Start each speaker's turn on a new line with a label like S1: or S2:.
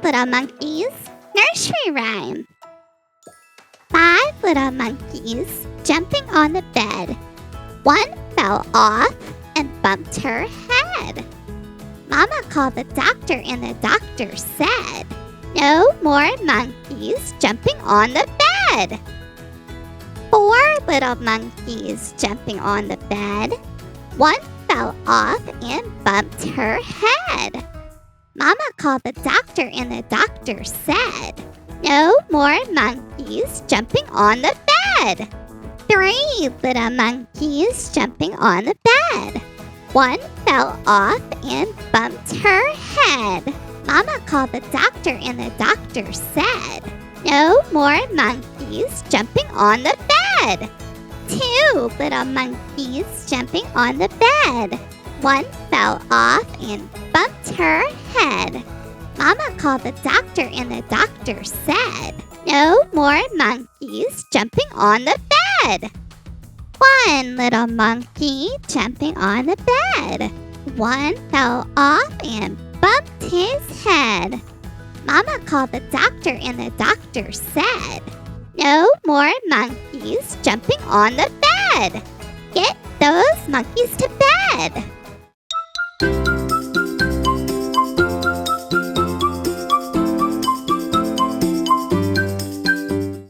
S1: little monkeys. Nursery rhyme. 5 little monkeys jumping on the bed. One fell off and bumped her head. Mama called the doctor and the doctor said, "No more monkeys jumping on the bed." 4 little monkeys jumping on the bed. One fell off and bumped her head. Mama called the doctor and the doctor said, "No more monkeys jumping on the bed." 3 little monkeys jumping on the bed. One fell off and bumped her head. Mama called the doctor and the doctor said, "No more monkeys jumping on the bed." 2 little monkeys jumping on the bed. One fell off and bumped her head. Mama called the doctor and the doctor said, "No more monkeys jumping on the bed." 1 little monkey jumping on the bed. One fell off and bumped his head. Mama called the doctor and the doctor said, "No more monkeys jumping on the bed. Get those monkeys to bed."